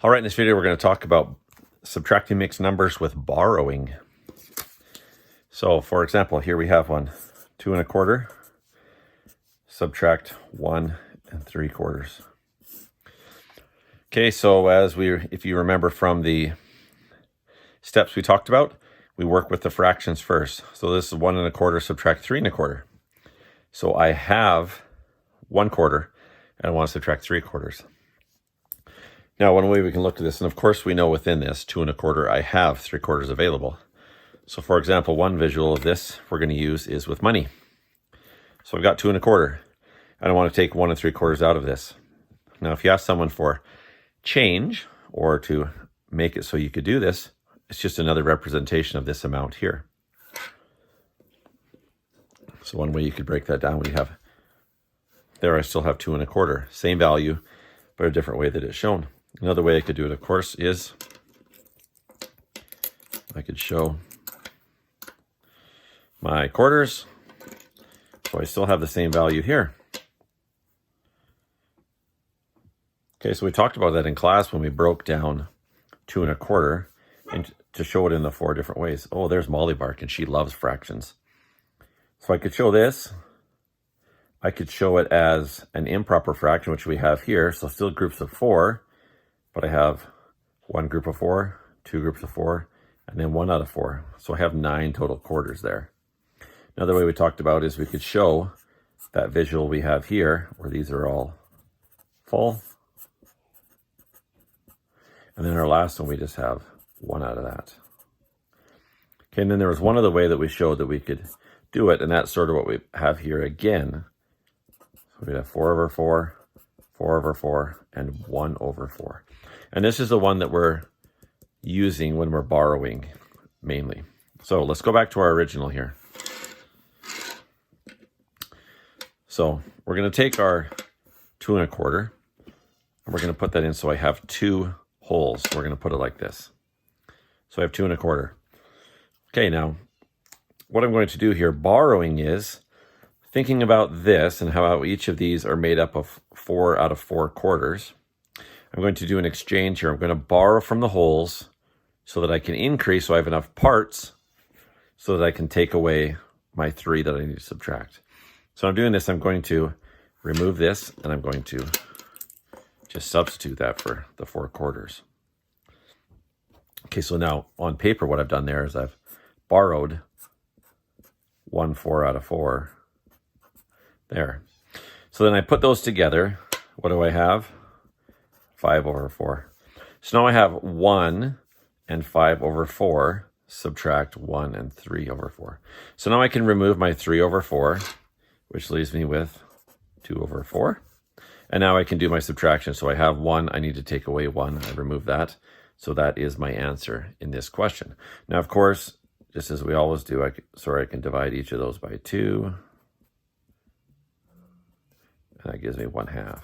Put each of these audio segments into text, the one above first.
All right, in this video, we're going to talk about subtracting mixed numbers with borrowing. So, for example, here we have one, 2 1/4, subtract 1 3/4. Okay, so if you remember from the steps we talked about, we work with the fractions first. So this is 1 1/4, subtract 3 1/4. So I have 1/4, and I want to subtract 3/4. Now, one way we can look at this, and of course we know within this 2 1/4, I have 3/4 available. So for example, one visual of this we're going to use is with money. So I've got 2 1/4, and I want to take 1 3/4 out of this. Now, if you ask someone for change, or to make it so you could do this, it's just another representation of this amount here. So one way you could break that down, we have, there I still have 2 1/4, same value, but a different way that it's shown. Another way I could do it, of course, is I could show my quarters. So I still have the same value here. Okay, so we talked about that in class when we broke down 2 1/4 and to show it in the 4 different ways. Oh, there's Molly Bark, and she loves fractions. So I could show this. I could show it as an improper fraction, which we have here. So still groups of 4, but I have one group of 4, 2 groups of 4, and then 1 out of 4. So I have 9 total quarters there. Another way we talked about is we could show that visual we have here, where these are all full. And then our last one, we just have 1 out of that. Okay, and then there was one other way that we showed that we could do it, and that's sort of what we have here again. So we have 4 over 4, 4 over 4, and 1 over 4. And this is the one that we're using when we're borrowing mainly. So let's go back to our original here. So we're going to take our 2 1/4, and we're going to put that in so I have 2 holes. We're going to put it like this. So I have 2 1/4. Okay, now what I'm going to do here, borrowing, is thinking about this and how each of these are made up of 4 out of 4 quarters. I'm going to do an exchange here. I'm going to borrow from the holes so that I can increase, so I have enough parts so that I can take away my 3 that I need to subtract. So I'm doing this. I'm going to remove this, and I'm going to just substitute that for the 4 quarters. Okay, so now on paper, what I've done there is I've borrowed 1 4 out of 4 there. So then I put those together. What do I have? 5 over 4. So now I have 1 and 5 over 4, subtract 1 and 3 over 4. So now I can remove my 3 over 4, which leaves me with 2 over 4. And now I can do my subtraction. So I have 1, I need to take away 1, I remove that. So that is my answer in this question. Now, of course, just as we always do, I can divide each of those by 2. And that gives me 1/2.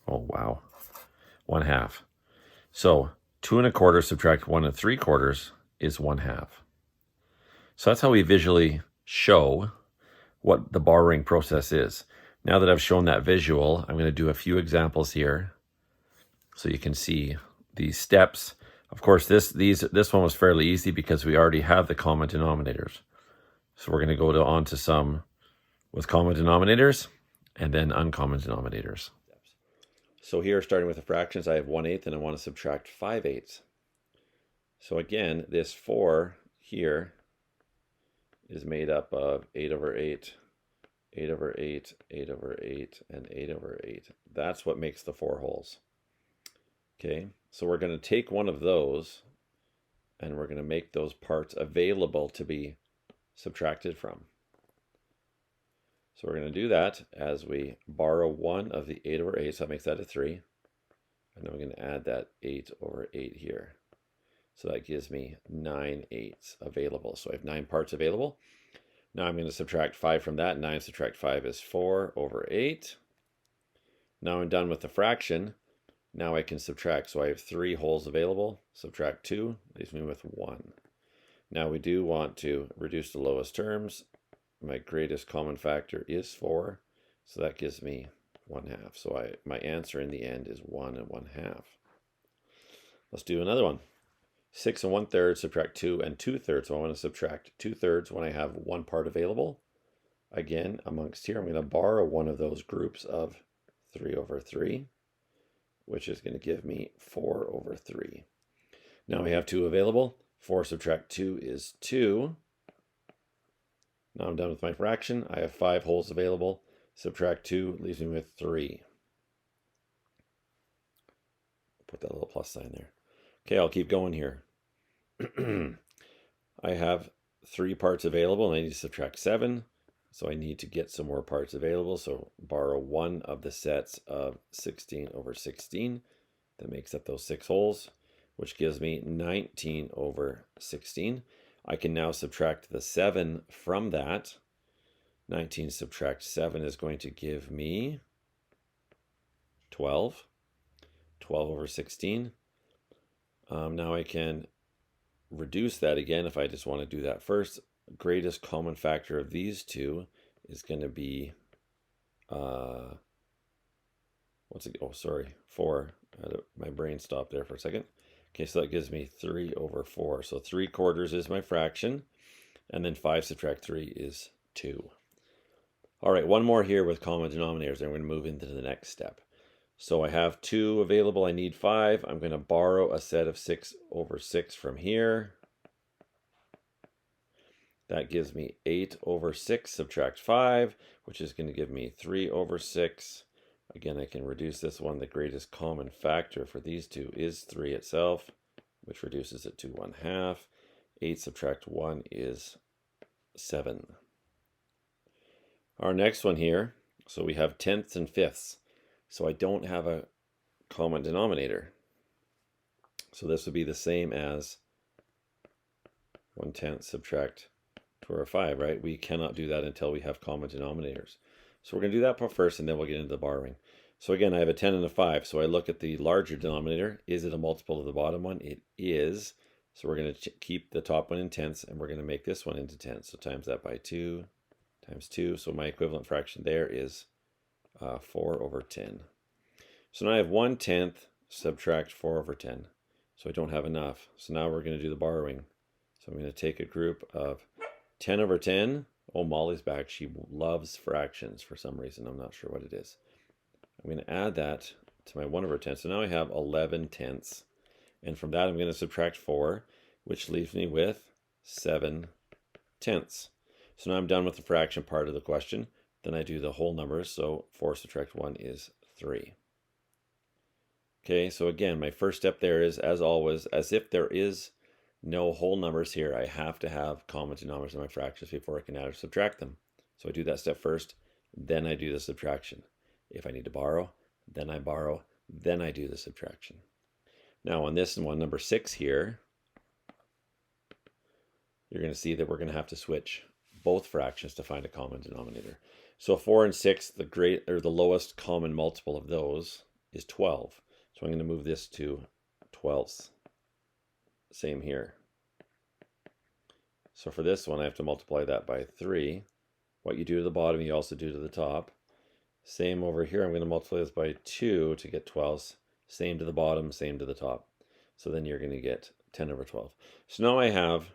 Oh, wow. 1/2. So 2 1/4 subtract 1 3/4 is 1/2. So that's how we visually show what the borrowing process is. Now that I've shown that visual, I'm going to do a few examples here so you can see these steps. Of course, this one was fairly easy because we already have the common denominators. So we're going to go on to some with common denominators and then uncommon denominators. So here, starting with the fractions, I have 1/8 and I want to subtract 5/8. So again, this 4 here is made up of 8 over 8, 8 over 8, 8 over 8, and 8 over 8. That's what makes the 4 holes. Okay, so we're going to take one of those and we're going to make those parts available to be subtracted from. So we're going to do that as we borrow 1 of the 8 over 8, so that makes that a 3. And then we're going to add that 8 over 8 here. So that gives me 9/8 available. So I have 9 parts available. Now I'm going to subtract 5 from that. 9 subtract 5 is 4 over 8. Now I'm done with the fraction. Now I can subtract. So I have 3 holes available. Subtract 2, leaves me with 1. Now we do want to reduce the lowest terms. My greatest common factor is 4. So that gives me 1/2. So my answer in the end is 1 1/2. Let's do another one. 6 1/3 subtract 2 2/3. So I want to subtract 2/3 when I have one part available. Again, amongst here, I'm going to borrow one of those groups of 3/3, which is going to give me 4/3. Now we have 2 available. 4 subtract 2 is 2. Now I'm done with my fraction. I have 5 holes available. Subtract 2 leaves me with 3. Put that little plus sign there. Okay, I'll keep going here. I have 3 parts available and I need to subtract 7. So I need to get some more parts available. So borrow one of the sets of 16/16 that makes up those 6 holes, which gives me 19/16. I can now subtract the 7 from that. 19 subtract 7 is going to give me 12. 12/16. Now I can reduce that again if I just want to do that first. Greatest common factor of these two is going to be, what's it? Oh, sorry, 4. My brain stopped there for a second. Okay, so that gives me 3/4. So 3/4 is my fraction, and then 5 subtract 3 is 2. All right, one more here with common denominators, and we're going to move into the next step. So I have 2 available, I need 5. I'm going to borrow a set of 6/6 from here. That gives me 8/6, subtract 5, which is going to give me 3/6. Again, I can reduce this one. The greatest common factor for these two is 3 itself, which reduces it to 1/2. 8 subtract 1 is 7. Our next one here, so we have tenths and fifths. So I don't have a common denominator. So this would be the same as 1/10 subtract 2/5, right? We cannot do that until we have common denominators. So we're going to do that part first, and then we'll get into the borrowing. So again, I have a 10 and a 5. So I look at the larger denominator. Is it a multiple of the bottom one? It is. So we're going to keep the top one in tenths, and we're going to make this one into tenths. So times that by 2 times 2. So my equivalent fraction there is 4/10. So now I have 1/10 subtract 4/10. So I don't have enough. So now we're going to do the borrowing. So I'm going to take a group of 10/10. Oh, Molly's back. She loves fractions for some reason. I'm not sure what it is. I'm going to add that to my 1/10. So now I have 11/10. And from that, I'm going to subtract 4, which leaves me with 7/10. So now I'm done with the fraction part of the question. Then I do the whole numbers. So 4 subtract 1 is 3. Okay, so again, my first step there is, as always, as if there is no whole numbers here, I have to have common denominators in my fractions before I can add or subtract them. So I do that step first, then I do the subtraction. If I need to borrow, then I borrow, then I do the subtraction. Now on this one, number 6 here, you're going to see that we're going to have to switch both fractions to find a common denominator. So 4 and 6, the lowest common multiple of those is 12. So I'm going to move this to 12ths. Same here. So for this one, I have to multiply that by 3. What you do to the bottom, you also do to the top. Same over here. I'm going to multiply this by 2 to get 12ths. Same to the bottom, same to the top. So then you're going to get 10/12. So now I have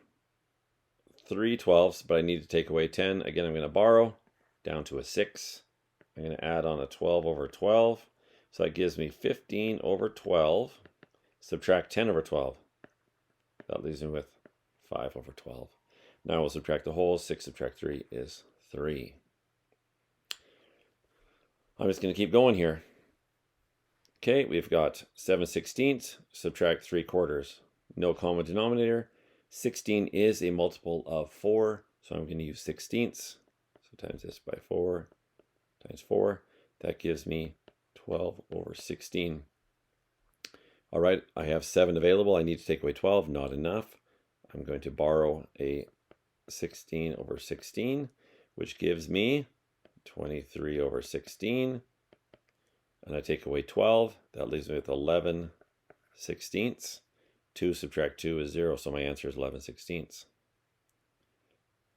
3/12, but I need to take away 10. Again, I'm going to borrow down to a 6. I'm going to add on a 12/12. So that gives me 15/12. Subtract 10/12. That leaves me with 5/12. Now we'll subtract the whole. 6 subtract 3 is 3. I'm just going to keep going here. Okay, we've got 7/16, subtract 3/4. No common denominator. 16 is a multiple of 4, so I'm going to use 16ths. So times this by 4 times 4. That gives me 12/16. All right, I have 7 available. I need to take away 12, not enough. I'm going to borrow a 16/16, which gives me 23/16. And I take away 12. That leaves me with 11/16. 2 subtract 2 is 0, so my answer is 11/16.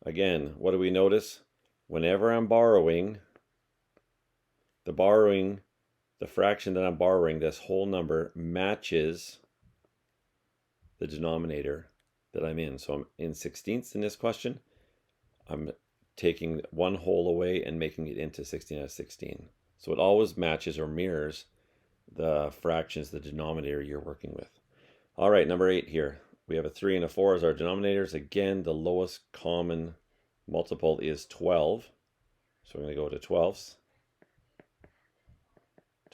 Again, what do we notice? Whenever I'm borrowing, the fraction that I'm borrowing, this whole number matches the denominator that I'm in. So I'm in 16ths in this question. I'm taking one whole away and making it into 16 out of 16. So it always matches or mirrors the fractions, the denominator you're working with. All right, number 8 here. We have a 3 and a 4 as our denominators. Again, the lowest common multiple is 12. So we're going to go to 12ths.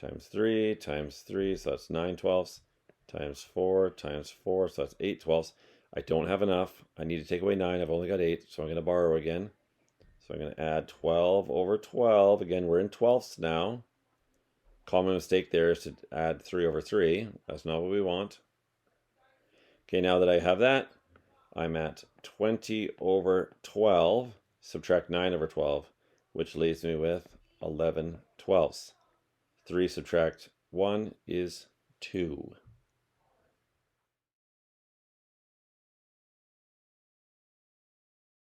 Times 3 times 3, so that's 9 twelfths. Times 4 times 4, so that's 8 twelfths. I don't have enough. I need to take away 9. I've only got 8, so I'm going to borrow again. So I'm going to add 12 over 12. Again, we're in twelfths now. Common mistake there is to add 3 over 3. That's not what we want. Okay, now that I have that, I'm at 20 over 12. Subtract 9 over 12, which leaves me with 11 twelfths. 3 subtract 1 is 2.